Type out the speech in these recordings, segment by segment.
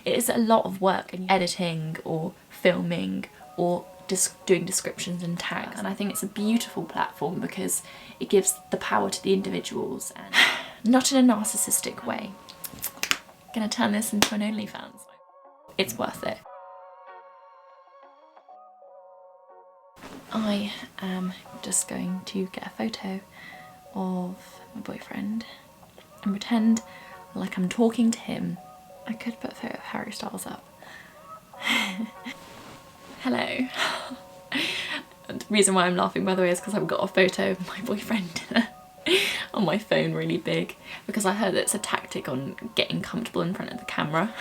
it is a lot of work, and editing or filming or doing descriptions and tags, and I think it's a beautiful platform because it gives the power to the individuals, and not in a narcissistic way. I'm gonna turn this into an OnlyFans. It's worth it. I am just going to get a photo of my boyfriend and pretend like I'm talking to him. I could put a photo of Harry Styles up. Hello. The reason why I'm laughing, by the way, is because I've got a photo of my boyfriend on my phone really big, because I heard that it's a tactic on getting comfortable in front of the camera.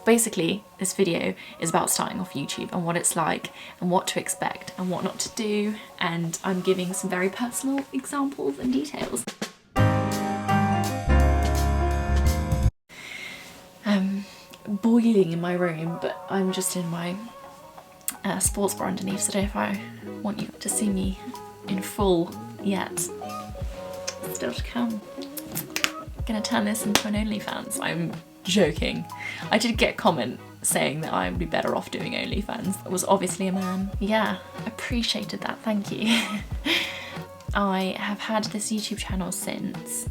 Basically, this video is about starting off YouTube and what it's like and what to expect and what not to do, and I'm giving some very personal examples and details. Boiling in my room, but I'm just in my sports bra underneath, so I don't know if I want you to see me in full yet. Still to come. I'm gonna turn this into an OnlyFans. I'm joking. I did get a comment saying that I would be better off doing OnlyFans. It was obviously a man. Yeah, appreciated that, thank you. I have had this YouTube channel since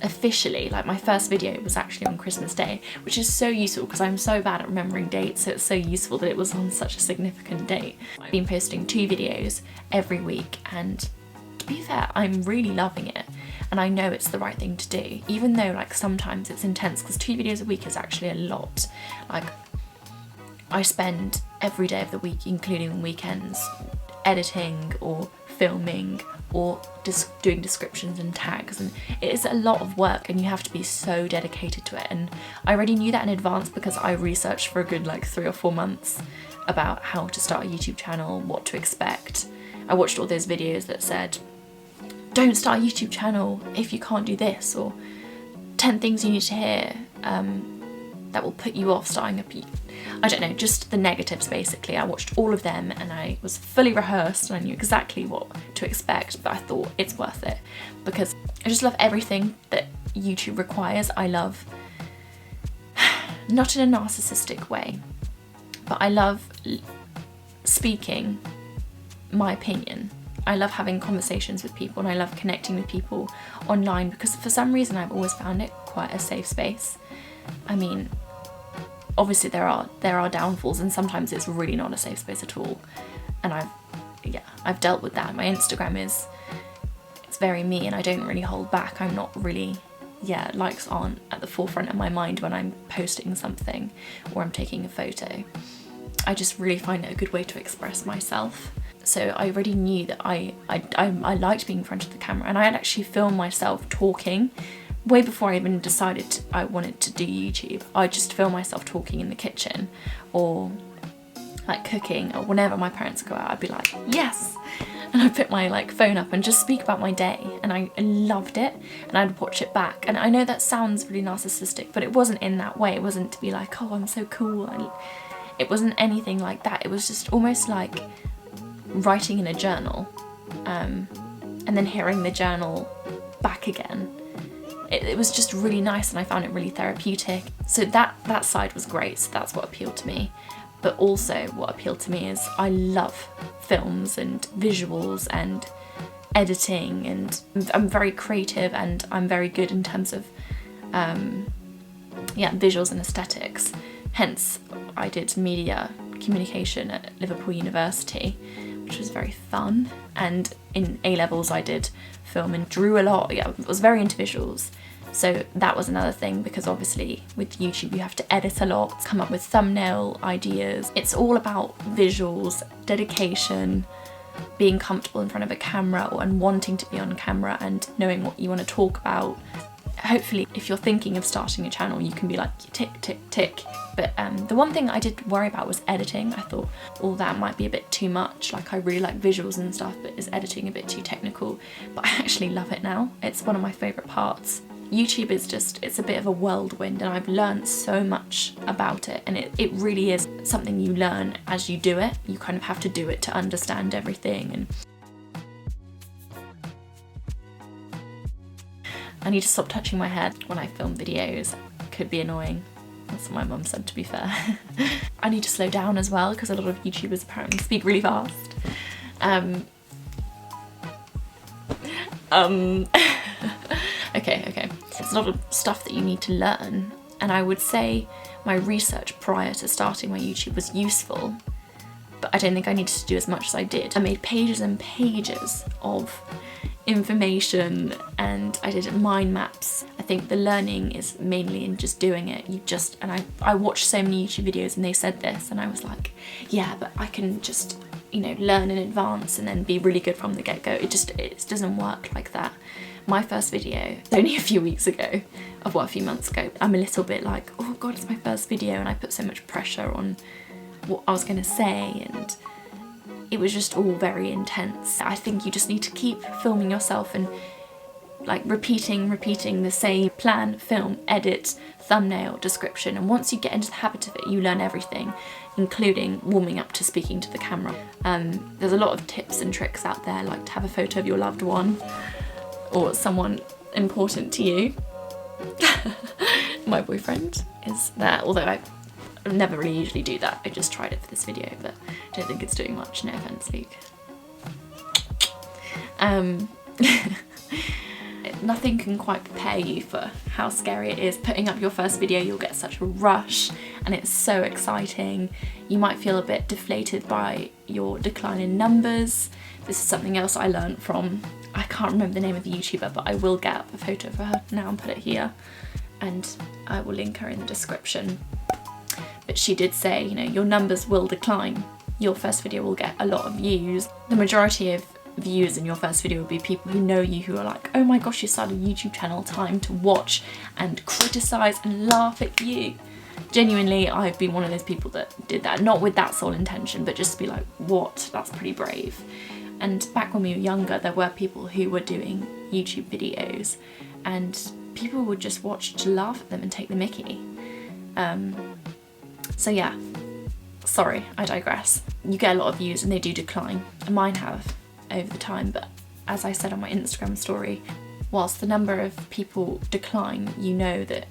officially, like my first video was actually on Christmas Day, which is so useful because I'm so bad at remembering dates, so it's so useful that it was on such a significant date. I've been posting 2 videos every week, and to be fair, I'm really loving it, and I know it's the right thing to do, even though like sometimes it's intense, because 2 videos a week is actually a lot. Like, I spend every day of the week, including weekends, editing or filming or just doing descriptions and tags, and it is a lot of work, and you have to be so dedicated to it. And I already knew that in advance because I researched for a good like 3 or 4 months about how to start a YouTube channel, what to expect. I watched all those videos that said, don't start a YouTube channel if you can't do this, or 10 things you need to hear that will put you off starting I don't know, just the negatives basically. I watched all of them and I was fully rehearsed and I knew exactly what to expect, but I thought it's worth it because I just love everything that YouTube requires. I love, not in a narcissistic way, but I love speaking my opinion. I love having conversations with people, and I love connecting with people online because for some reason I've always found it quite a safe space. I mean, obviously there are downfalls, and sometimes it's really not a safe space at all, and I've dealt with that. My Instagram it's very me, and I don't really hold back. I'm not really, likes aren't at the forefront of my mind when I'm posting something or I'm taking a photo. I just really find it a good way to express myself. So I already knew that I liked being in front of the camera, and I had actually filmed myself talking way before I even decided I wanted to do YouTube. I just film myself talking in the kitchen or like cooking, or whenever my parents go out, I'd be like, yes! And I'd put my like phone up and just speak about my day, and I loved it, and I'd watch it back. And I know that sounds really narcissistic, but it wasn't in that way. It wasn't to be like, oh, I'm so cool. It wasn't anything like that. It was just almost like writing in a journal, and then hearing the journal back again. It was just really nice, and I found it really therapeutic. So that side was great, so that's what appealed to me. But also what appealed to me is I love films and visuals and editing, and I'm very creative, and I'm very good in terms of visuals and aesthetics. Hence I did media communication at Liverpool University, which was very fun, and in A-levels I did film and drew a lot. I was very into visuals, so that was another thing, because obviously with YouTube you have to edit a lot, come up with thumbnail ideas. It's all about visuals, dedication, being comfortable in front of a camera and wanting to be on camera and knowing what you want to talk about. Hopefully if you're thinking of starting a channel you can be like tick, tick, tick. But the one thing I did worry about was editing. I thought all that might be a bit too much. Like, I really like visuals and stuff, but is editing a bit too technical? But I actually love it now. It's one of my favourite parts. YouTube is just, it's a bit of a whirlwind, and I've learned so much about it, and it really is something you learn as you do it. You kind of have to do it to understand everything. And I need to stop touching my head when I film videos. It could be annoying. That's what my mum said, to be fair. I need to slow down as well because a lot of YouTubers apparently speak really fast. Okay. There's a lot of stuff that you need to learn, and I would say my research prior to starting my YouTube was useful, but I don't think I needed to do as much as I did. I made pages and pages of information and I did mind maps. I think the learning is mainly in just doing it. I watched so many YouTube videos and they said this, and I was like, yeah, but I can just, you know, learn in advance and then be really good from the get-go. It doesn't work like that. My first video, only a few months ago, I'm a little bit like, oh God, it's my first video, and I put so much pressure on what I was gonna say, and it was just all very intense. I think you just need to keep filming yourself and like repeating the same plan, film, edit, thumbnail, description, and once you get into the habit of it, you learn everything, including warming up to speaking to the camera. There's a lot of tips and tricks out there, like to have a photo of your loved one or someone important to you. My boyfriend is there, although I never really usually do that. I just tried it for this video, but I don't think it's doing much. No offense, Luke. Nothing can quite prepare you for how scary it is. Putting up your first video, you'll get such a rush and it's so exciting. You might feel a bit deflated by your decline in numbers. This is something else I learned from, I can't remember the name of the YouTuber, but I will get up a photo of her now and put it here, and I will link her in the description. But she did say, you know, your numbers will decline. Your first video will get a lot of views. The majority of views in your first video will be people who know you, who are like, oh my gosh, you started a YouTube channel, time to watch and criticise and laugh at you. Genuinely, I've been one of those people that did that, not with that sole intention, but just to be like, what, that's pretty brave. And back when we were younger, there were people who were doing YouTube videos and people would just watch to laugh at them and take the mickey. So yeah, sorry, I digress. You get a lot of views and they do decline, and mine have over the time, but as I said on my Instagram story, whilst the number of people decline, you know that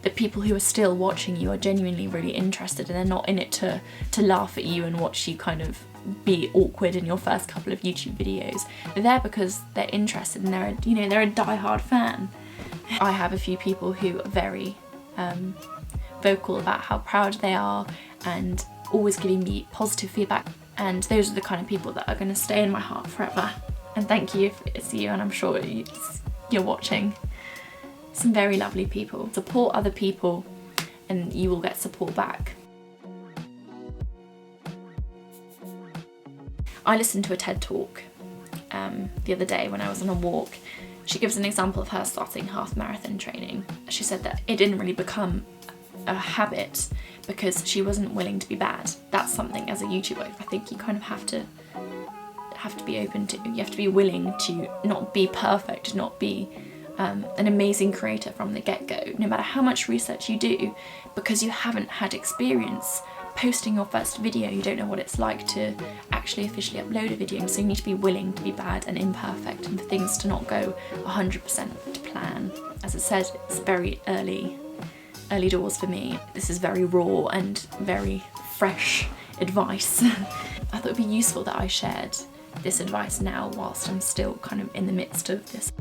the people who are still watching you are genuinely really interested, and they're not in it to laugh at you and watch you kind of be awkward in your first couple of YouTube videos. They're there because they're interested and they're a die-hard fan. I have a few people who are very vocal about how proud they are and always giving me positive feedback, and those are the kind of people that are going to stay in my heart forever. And thank you if it's you, and I'm sure you're watching. Some very lovely people. Support other people and you will get support back. I listened to a TED talk the other day when I was on a walk. She gives an example of her starting half marathon training. She said that it didn't really become a habit because she wasn't willing to be bad. That's something as a YouTuber, I think you kind of have to be open to. You have to be willing to not be perfect, not be an amazing creator from the get-go, no matter how much research you do, because you haven't had experience posting your first video. You don't know what it's like to actually officially upload a video, so you need to be willing to be bad and imperfect and for things to not go 100% to plan. As I said, it's very early doors for me. This is very raw and very fresh advice. I thought it'd be useful that I shared this advice now whilst I'm still kind of in the midst of this.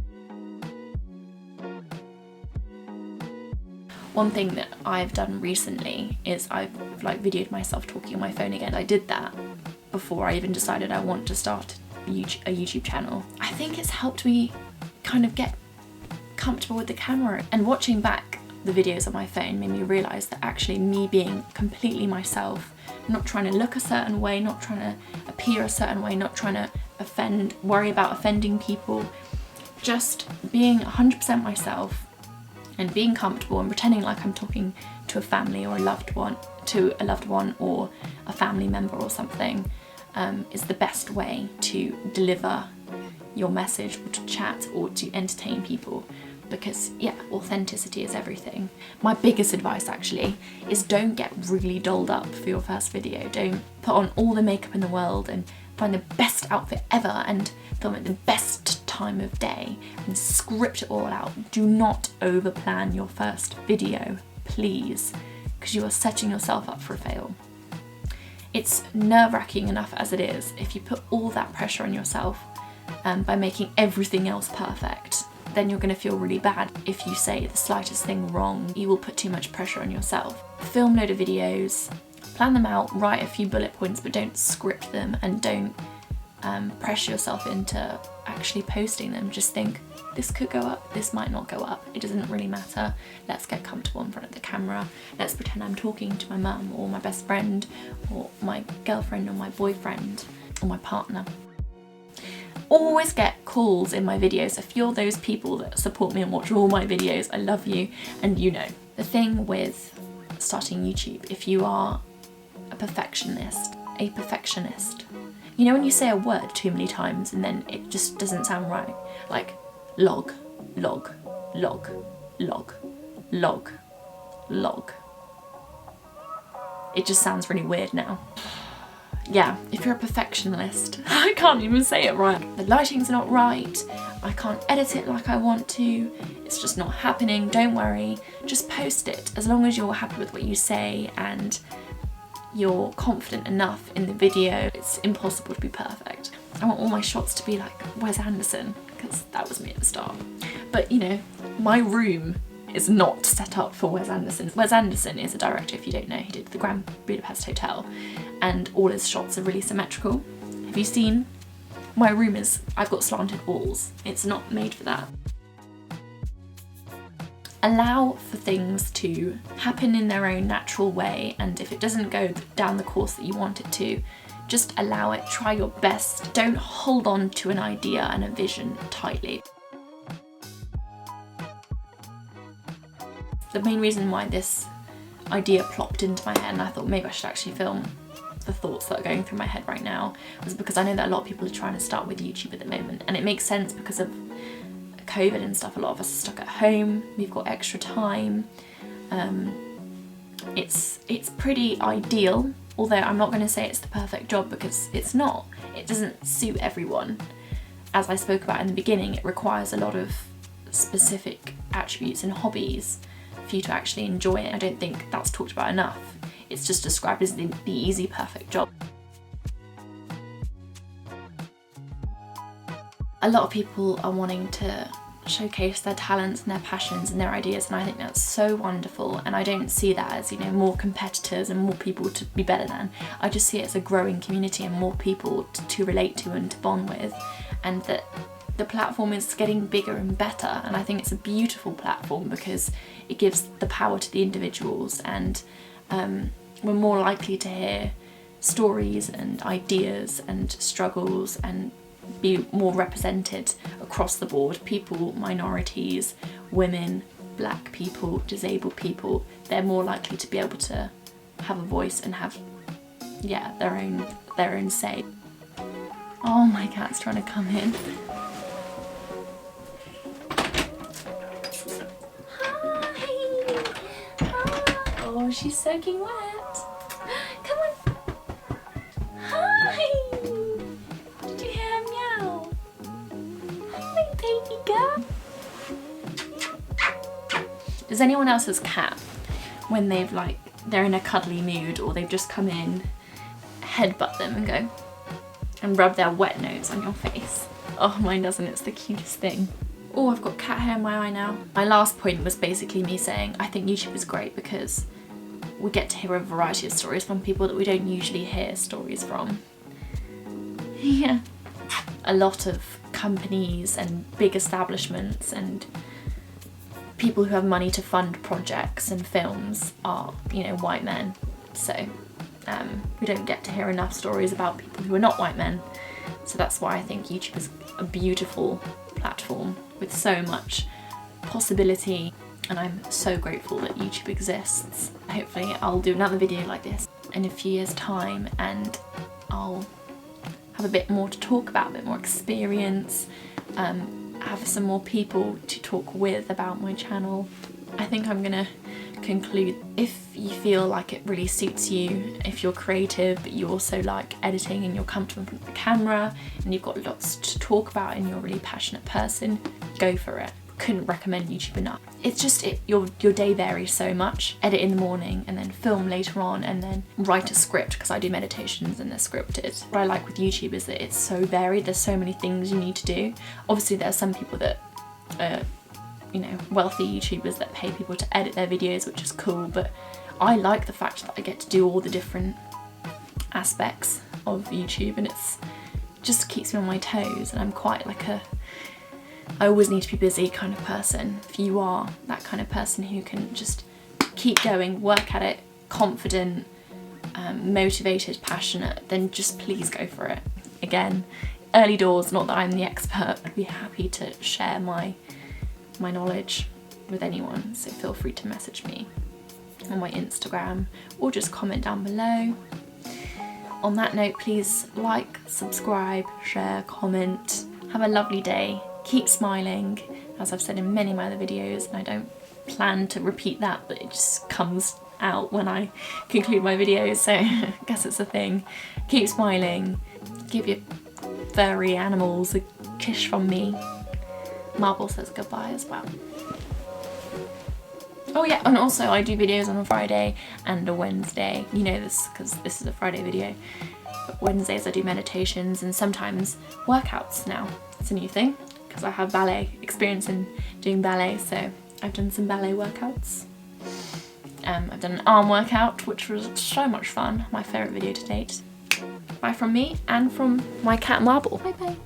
One thing that I've done recently is I've videoed myself talking on my phone again. I did that before I even decided I want to start a YouTube channel. I think it's helped me kind of get comfortable with the camera, and watching back the videos on my phone made me realise that actually me being completely myself, not trying to look a certain way, not trying to appear a certain way, not trying to worry about offending people, just being 100% myself and being comfortable and pretending like I'm talking to a family or a loved one or a family member or something is the best way to deliver your message or to chat or to entertain people. Because yeah, authenticity is everything. My biggest advice actually is don't get really dolled up for your first video. Don't put on all the makeup in the world and find the best outfit ever and film at the best time of day and script it all out. Do not over plan your first video, please. because you are setting yourself up for a fail. It's nerve-wracking enough as it is if you put all that pressure on yourself by making everything else perfect. Then you're going to feel really bad if you say the slightest thing wrong. You will put too much pressure on yourself. Film a load of videos, plan them out, write a few bullet points, but don't script them, and don't pressure yourself into actually posting them. Just think, this could go up, this might not go up. It doesn't really matter. Let's get comfortable in front of the camera. Let's pretend I'm talking to my mum or my best friend or my girlfriend or my boyfriend or my partner. Always get calls in my videos. If you're those people that support me and watch all my videos, I love you, and you know. The thing with starting YouTube, if you are a perfectionist, you know when you say a word too many times and then it just doesn't sound right? Like log, log, log, log, log, log. It just sounds really weird now. Yeah, if you're a perfectionist, I can't even say it right. The lighting's not right, I can't edit it like I want to, it's just not happening. Don't worry, just post it. As long as you're happy with what you say and you're confident enough in the video, it's impossible to be perfect. I want all my shots to be like Wes Anderson, because that was me at the start. But you know, my room is not set up for Wes Anderson. Wes Anderson is a director, if you don't know. He did the Grand Budapest Hotel, and all his shots are really symmetrical. Have you seen? My room is, I've got slanted walls. It's not made for that. Allow for things to happen in their own natural way, and if it doesn't go down the course that you want it to, just allow it, try your best. Don't hold on to an idea and a vision tightly. The main reason why this idea plopped into my head and I thought maybe I should actually film the thoughts that are going through my head right now was because I know that a lot of people are trying to start with YouTube at the moment, and it makes sense because of COVID and stuff. A lot of us are stuck at home, we've got extra time. It's pretty ideal, although I'm not going to say it's the perfect job because it's not. It doesn't suit everyone. As I spoke about in the beginning, it requires a lot of specific attributes and hobbies for you to actually enjoy it. I don't think that's talked about enough. It's just described as the easy, perfect job. A lot of people are wanting to showcase their talents and their passions and their ideas, and I think that's so wonderful, and I don't see that as, you know, more competitors and more people to be better than. I just see it as a growing community and more people to relate to and to bond with, and that the platform is getting bigger and better, and I think it's a beautiful platform because it gives the power to the individuals, and we're more likely to hear stories and ideas and struggles and be more represented across the board. People, minorities, women, black people, disabled people, they're more likely to be able to have a voice and have, yeah, their own say. Oh, my cat's trying to come in. Hi! Oh, she's soaking wet. Come on. Hi! Did you hear her meow? Hi, baby girl. Does anyone else's cat, when they're in a cuddly mood or they've just come in, headbutt them and go and rub their wet nose on your face? Oh, mine doesn't. It's the cutest thing. Oh, I've got cat hair in my eye now. My last point was basically me saying I think YouTube is great because we get to hear a variety of stories from people that we don't usually hear stories from. Yeah. A lot of companies and big establishments and people who have money to fund projects and films are, you know, white men. So we don't get to hear enough stories about people who are not white men. So that's why I think YouTube is a beautiful platform with so much possibility, and I'm so grateful that YouTube exists. Hopefully I'll do another video like this in a few years' time, and I'll have a bit more to talk about, a bit more experience, have some more people to talk with about my channel. I think I'm gonna conclude. If you feel like it really suits you, if you're creative but you also like editing and you're comfortable in front of the camera and you've got lots to talk about and you're a really passionate person, go for it. couldn't recommend YouTube enough. It's just, your day varies so much. Edit in the morning and then film later on and then write a script, because I do meditations and they're scripted. What I like with YouTube is that it's so varied, there's so many things you need to do. Obviously there are some people that are, you know, wealthy YouTubers that pay people to edit their videos, which is cool, but I like the fact that I get to do all the different aspects of YouTube, and it's just keeps me on my toes, and I'm quite like I always need to be busy kind of person. If you are that kind of person who can just keep going, work at it, confident, motivated, passionate, then just please go for it. Again, early doors, not that I'm the expert, I'd be happy to share my knowledge with anyone, so feel free to message me on my Instagram or just comment down below. On that note, please like, subscribe, share, comment. Have a lovely day. Keep smiling, as I've said in many of my other videos, and I don't plan to repeat that, but it just comes out when I conclude my videos, so I guess it's a thing. Keep smiling. Give your furry animals a kiss from me. Marble says goodbye as well. Oh yeah, and also I do videos on a Friday and a Wednesday. You know this because this is a Friday video. But Wednesdays I do meditations and sometimes workouts now. It's a new thing because I have ballet experience in doing ballet, so I've done some ballet workouts. I've done an arm workout, which was so much fun. My favourite video to date. Bye from me and from my cat Marble. Bye bye.